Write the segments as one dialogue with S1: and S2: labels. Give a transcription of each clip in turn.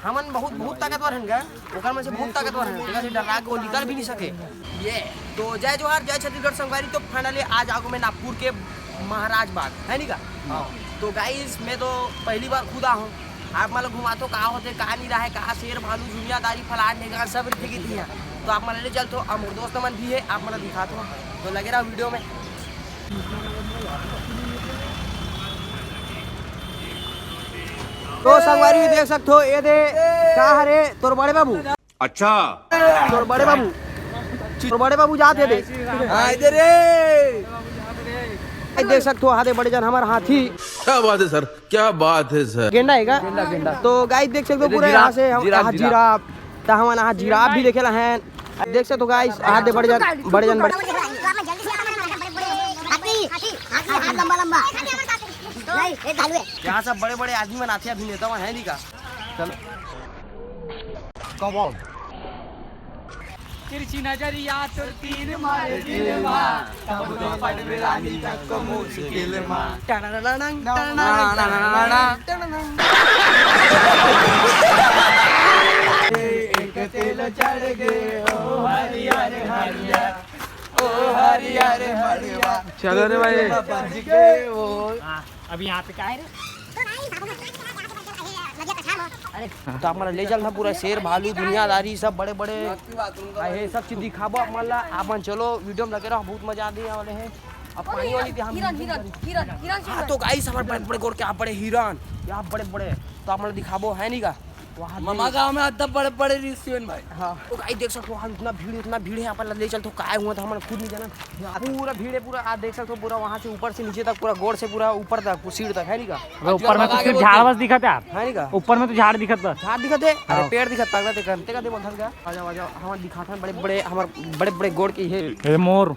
S1: हमन बहुत बहुत ताकतवर हैं गा, ओकर में से बहुत ताकतवर हैं, जगह से डरा के वो निकल भी नहीं सके। ये तो जय जोहार जय छत्तीसगढ़ संगवारी। तो फाइनली आज आगो मैं नागपुर के महाराज बाग है नी का। तो गाइस मैं तो पहली बार खुद आ हूँ, आप मतलब घुमा तो कहाँ होते कहाँ नहीं रहा है, कहाँ शेर भालू दुनियादारी फलाट नेगा सब रखी थी यहाँ। तो आप मतलब ले चलते हो, और दोस्त मन भी है, आप मतलब दिखाते हो, तो लगे रहा वीडियो में। तो संगवारी भी देख सकते हो, ये दे कहाँ रे तोर बड़े बाबू।
S2: अच्छा
S1: तोर बड़े बाबू जाते दे इधर रे, देख सकते हो हाथे बड़े जन हमारे हाथी।
S2: क्या बात है सर, क्या बात है सर।
S1: गेंडा है गेंडा। तो गाइस देख सकते हो पूरे यहाँ से जिराफ, तो हम यहाँ जिराफ भी देखेला हैं। देख सकते हो गाइस हाथे बड़े जन यहाँ सब बड़े बड़े आदमी मन आते अभिनेता मन है नी का। चलो कम
S3: तिरछी नजरिया तो तीर मारे दिल मा, तब तो पनवेलानी तक को मुश्किल मा। एक तेल चढ़ गए ओ हरियर हरियर, ओ हरियर हरियर।
S1: चलो रे भाई
S3: बज गए वो। अभी यहाँ पे क्या है रे?
S1: तो आप मतलब ले चल था पूरा शेर भालू दुनियादारी सब बड़े बड़े है, सब चीज दिखाबो आप मतलब। आप चलो वीडियो में लगे रहो, बहुत मजा आने वाले हैं। अब पानी वाली थी हम हिरन। तो गाइस हमारे बड़े बड़े गोर के आप बड़े हिरन, यहाँ बड़े बड़े, तो आप मतलब दिखाबो है नी का।
S3: मामा गाँव में आता बड़े बड़े रिश्ते भाई।
S1: हाँ तो गाइस देख सकते हो वहाँ इतना भीड़ है, यहाँ पर ले चल तो काय हुआ था हमारा खुद नहीं जाना। पूरा भीड़ है पूरा, आप देख सकते हो पूरा वहाँ से ऊपर से नीचे तक, पूरा गोड़ से पूरा ऊपर तक सीढ़ तक है नी का।
S3: ऊपर में तो सिर्फ झाड़ बस दिखत है
S1: है नी का,
S3: ऊपर में तो झाड़ दिखत बस।
S1: झाड़ दिखत है, अरे पेड़ दिखत पागल ते करते का दे बोल था। आजा हमारे दिखाता है बड़े बड़े गोड़ की है।
S3: मोर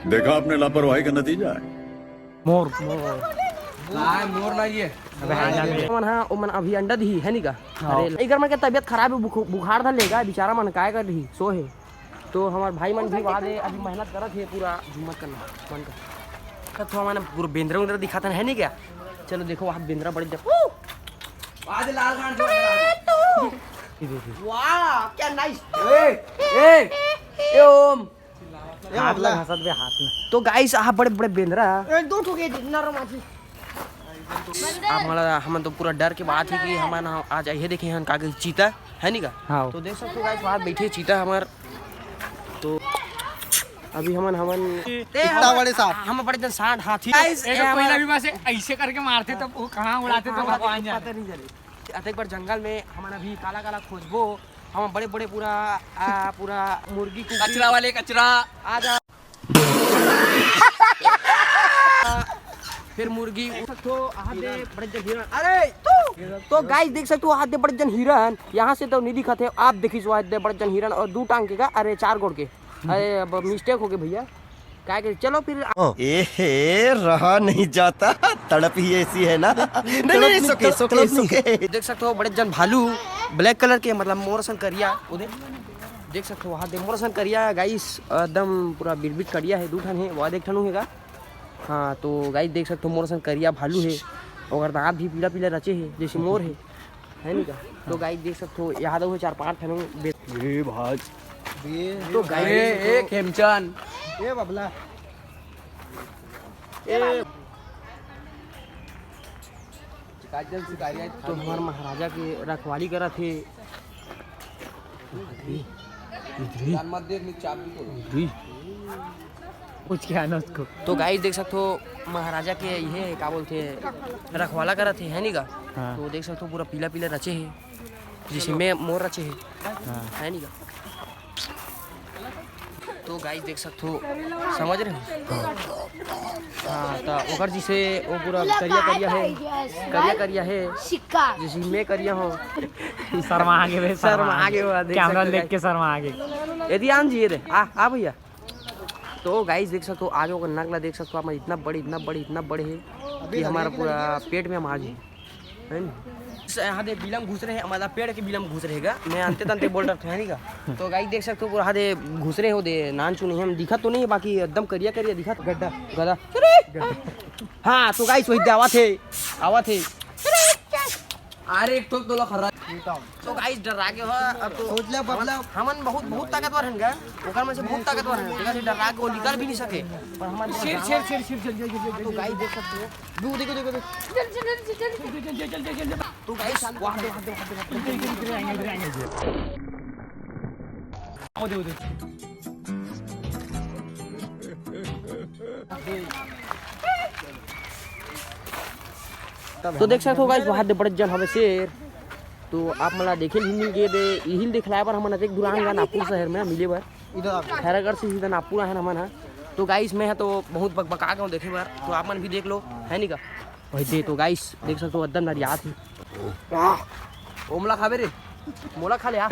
S2: देखा आपने लापरवाही का नतीजा है।
S3: मोर
S1: मोर नहीं है मन। हाँ मन अभी अंडा दी है नी का। अरे इधर में क्या तबियत खराब है, बुखार था लेगा बेचारा मन काय कर रही सो है। तो हमारे भाई मन भी वहाँ दे अभी मेहनत करत है पूरा झुमत करना मन का। तो हमारे पूरा बेंद्रा दिखाता है नी क्या। चलो देखो वहाँ बेंद्रा बड़े वाह क्या नाइस। ओम हाथ में। तो गाइस आप बड़े बड़े बेंद्रा दो ठोके आप हमारा हम तो पूरा डर के बात है कि हमारा आज ये देखे हैं कागज चीता है नी का।
S3: हाँ।
S1: तो देख सकते हो गाइस वहाँ बैठे चीता हमार। तो अभी हमन इतना बड़े सांड, हम बड़े जन सांड हाथी
S3: पहले भी वैसे ऐसे करके मारते तो वो कहाँ उड़ाते तो भगवान जाने।
S1: पता नहीं चले। एक बार जंगल में हमारा भी काला काला खोजबो, हम बड़े बड़े पूरा मुर्गी
S3: कचरा वाले कचरा
S1: आ जा फिर मुर्गी तो बड़े जन हिरन। अरे तो गाइस देख सकते हो आधे बड़े जन हिरन, यहाँ से तो नहीं दिखते, आप देखिए सो आधे बड़े जन हिरन और 2 टांग के का, अरे 4 गोड़ के। अरे अब मिस्टेक हो गई भैया, क्या करे। चलो फिर
S4: रहा नहीं जाता, तड़प ही ऐसी है ना। नहीं सुके।
S1: देख सकते हो बड़े जन भालू ब्लैक कलर के, मतलब मोरसन करिया उधर देख सकते हो, वहाँ दे मोरसन करिया गाइस एकदम पूरा बिरबिट करिया है, 2 ठन है वहाँ देख ठनू है। हाँ तो गाइस देख सकते हो मोरसन करिया भालू है, और दांत भी पीला पीला रचे है जैसे मोर है नी का। तो गाइस देख सकते हो यहाँ दो 4-5 ठनू भाई। तो गाइस
S3: खेमचंद
S1: ये बबला तो हमारे महाराजा के रखवाली करा थे।
S3: कुछ क्या ना उसको।
S1: तो गाइस देख सकते हो महाराजा के ये क्या बोलते रखवाला करा थे है नी का।
S3: हाँ।
S1: तो देख सकते हो पूरा पीला पीला रचे है जैसे में मोर रचे है नी का। तो गाइस देख सकते हो समझ रहे हो। हाँ तो ओकर जिसे वो पूरा करिया है जैसे मैं करिया हूँ।
S3: शर्मा आगे कैमरा देख के शर्मा आगे।
S1: यदि आन जी रे आ भैया। तो गाइस देख सकते हो आगे होकर नगला देख सकते हो आप, इतना बड़े है कि हमारा पूरा पेट में हम आज है ना। यहाँ दे बिलम घुस रहे हैं, हमारा पेड़ के बिलम घुस रहेगा, मैं अंते तंते बोल रहा था का। तो गाइस देख सकते हो पूरा दे घुस रहे हो दे नान चुने हम दिखा तो नहीं है, बाकी एकदम करिया दिखा गदा। हाँ तो गाइस वही आवा थे
S3: अरे एक तो खरा
S1: तो गाइस डरा के हो अब तो सोच ले बदला हमन बहुत बहुत ताकतवर हन गा ओकर में से बहुत ताकतवर हन देखा से डरा के वो निकल भी नहीं सके पर हमन शेर तो गाइस देख सकते हो दू देखो तो गाइस वहां तो देख सकते हो गाइस वहां दे बड़े जन हवे शेर तो आप मला देखे हिल के दे हिल दिखलाए पर हमन एक दुरान नागपुर शहर में मिले बर खैरागढ़ से सीधा नागपुर है हमन तो गाइस मैं तो बहुत बकबका के देखे बार तो आप मन भी देख लो है नहीं का वही तो गाइस देख सकते हो एकदम नरिया थी ओमला खाबे रे मोला खा ले आ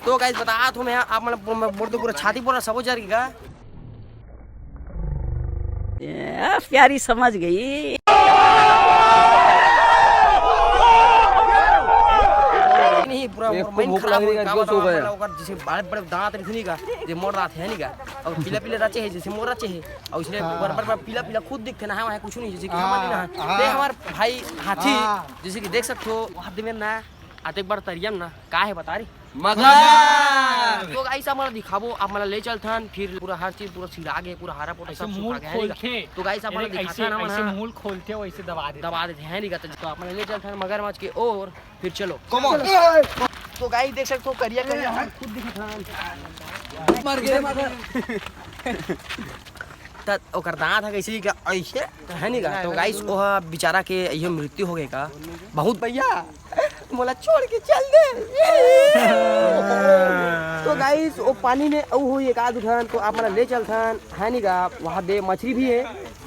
S1: तो गाइस बता तो मैं आप मन बोल तो पूरा छाती पूरा सब जार की का
S5: प्यारी समझ गई
S1: नहीं पूरा भूख लग रही है जो सो गया ओकर जैसे बड़े बड़े दांत रखनी का जे मोर रात है नहीं का और पीला पीला राचे है जैसे मोर राचे है और इसलिए बराबर पीला पीला खुद दिखते ना है कुछ नहीं जैसे कि हमारे ना देख हमार भाई हाथी जैसे कि देख सकते हो हाथ में ना आते एक बार तरियम ना का है बता रही मगर तो गाइस आप मला दिखाबो आप मला ले चलथन फिर पूरा हर चीज पूरा छिड़ा गए पूरा हरा पोटा सब सुखा गया तो गाइस आप मला दिखाथन हम ऐसे मूल खोलते हो ऐसे दबा देते हैं नहीं का तो आप मला ले चलथन मगरमच्छ के और फिर चलो तो गाइस देख सकते हो करिया करिया हम खुद दिखाथन मर गए मगर त ओकर दांत है कैसे का ऐसे है नहीं का तो गाइस वो बेचारा के ये मृत्यु हो गए का बहुत भैया मोला छोड़ के चल दे तो गाइस वो पानी में औ हुई एक आध घन तो आप मला ले चलथन है नहीं का वहाँ दे मछली भी है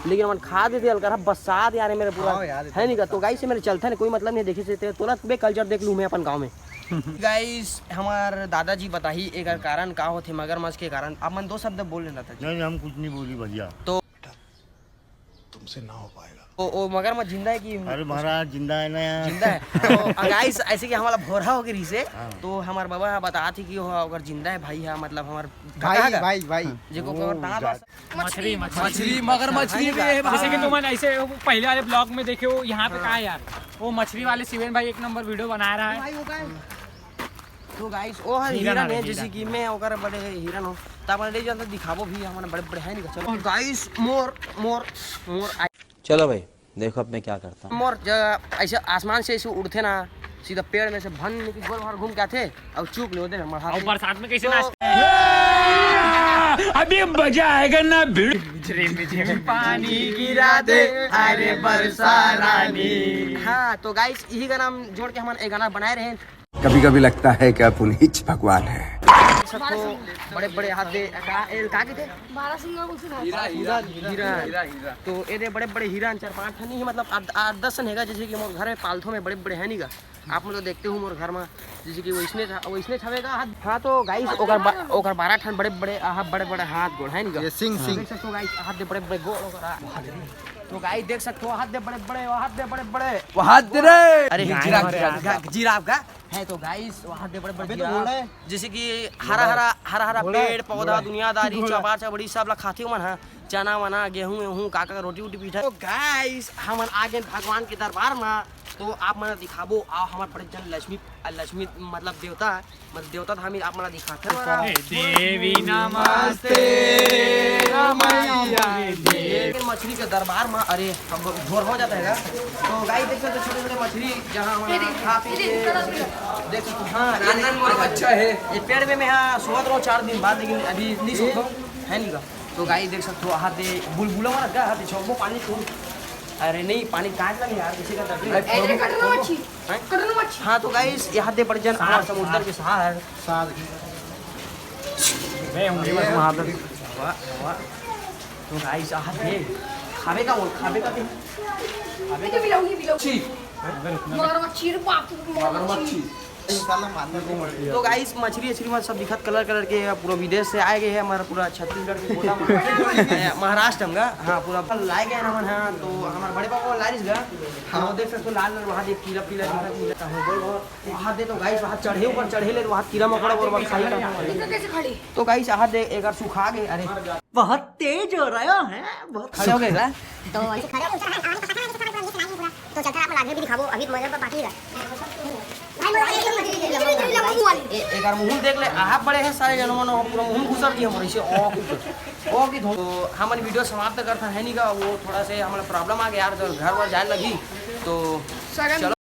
S1: लेकिन मन खा देते हल्का बरसात यार मेरे पूरा है नहीं का तो गाइस से मेरे चलथन कोई मतलब नहीं देखे से तुरंत बे कल्चर देख लूँ मैं अपन गाँव में गाइस हमार दादाजी बताही एक कारण का होते मगरमच्छ के कारण आप मन दो शब्द बोल लेना था
S6: नहीं हम कुछ नहीं बोली भैया
S1: तो
S2: तुमसे ना हो पाएगा
S1: ओ मगरमच्छ जिंदा है कि
S6: अरे महाराज जिंदा है ना यार
S1: जिंदा है तो गाइस ऐसे कि हमारा भोरा हो गई से तो हमार बाबा बता थी कि वो अगर जिंदा है भाई है मतलब हमार भाई जेको
S3: मछली मगरमच्छ भी है जैसे कि तुम ऐसे पहले वाले ब्लॉग में देखे हो यहाँ पे कहा यार वो मछली वाले शिवेन भाई एक नंबर वीडियो बना रहा है
S1: तो गाइस वो हिरन है जैसे कि मैं ओकर बड़े हिरन हो त अपन ले जाता दिखाबो भी हमारा बड़े बड़े है नहीं चलो गाइस मोर
S7: चलो भाई देखो अब मैं क्या करता हूँ
S1: मोर ऐसे आसमान से ऐसे उड़ते ना सीधा पेड़ में से भन के गोल भर घूम के आते और चूक ले होते
S3: और बरसात में कैसे नाचते हैं अभी मजा आएगा ना भीड़ पानी गिरा दे अरे बरसा रानी
S1: हाँ तो गाइस यही गाना हम जोड़ के हम एक गाना बनाए रहे
S8: कभी कभी लगता है कि आप उन्हीं भगवान है
S1: सबको बड़े बड़े हाथ दे का के थे हीरा तो ये दे बड़े बड़े हिरन 4-5 ठन ही मतलब 8-10 हैगा जैसे कि मोर घर में पालथो में बड़े बड़े है नहीं का आप मतलब देखते हो मोर घर में जैसे कि वैसने छवेगा हाँ तो गाइस ओकर 12 ठन बड़े बड़े हाथ गोड़ है नहीं का सिंह देख सकते हो गाइस हाथ दे बड़े बड़े गोड़ ओकर तो गाइस देख सकते हो हाथ दे बड़े बड़े हाथ दे रे अरे जिराफ का है तो गाइस वहाँ दे बड़े बड़े जिराफ जैसे कि हरा पेड़ पौधा दुनियादारी चपा चबड़ी सब ला खाते मन है चना वना गेहूं काका रोटी वोटी पीठा तो गाइस हम आगे भगवान के दरबार में तो आप मना दिखाबो आ हमारे बड़े जन लक्ष्मी मतलब देवता हम आप मना दिखाते
S3: देवी नमस्ते
S1: मछली के दरबार में अरे भोर हो जाता है तो गाइस देख सकते छोटे छोटे मछली जहाँ खा पी देख सकते हाँ अच्छा है ये पेड़ में मैं सोच रहा हूँ 4 दिन बाद लेकिन अभी नहीं सोच है नहीं का तो गाइस देख सकते हो हाथ दे बुलबुला वाला का हाथ छोड़ो पानी छोड़ अरे नहीं पानी काट लगे यार किसी का हाँ तो गाइस यहाँ दे बड़े जन समुद्र के साथ तो गाइस यहाँ दे खावे का तो गाइस मछली में सब दिखत कलर के पूरा विदेश से आए गए हैं हमारा पूरा छत्तीसगढ़ के गोला महाराष्ट्र में हाँ पूरा लाए गए ना हाँ तो हमारे बड़े पापा लारिस गया हाँ देख सकते लाल वहाँ दे पीला वहाँ दे तो गाइस वहाँ चढ़े ले वहाँ कीड़ा मकोड़ा और सही तो गाइस वहाँ दे एक सुखा गए अरे
S5: बहुत तेज हो रहा है
S1: खड़े हो गए
S9: तो ऐसे खड़े तो चलता है आप आगे भी दिखाबो अभी मजा पर बाकी
S1: एक बार मुंह देख ले आप बड़े हैं सारे जनों ने पूरा मुंह घुसर दिया हमारे से ओ की तो हमारी वीडियो समाप्त करता है नहीं का वो थोड़ा से हमारा प्रॉब्लम आ गया यार घर वर जाने लगी तो चलो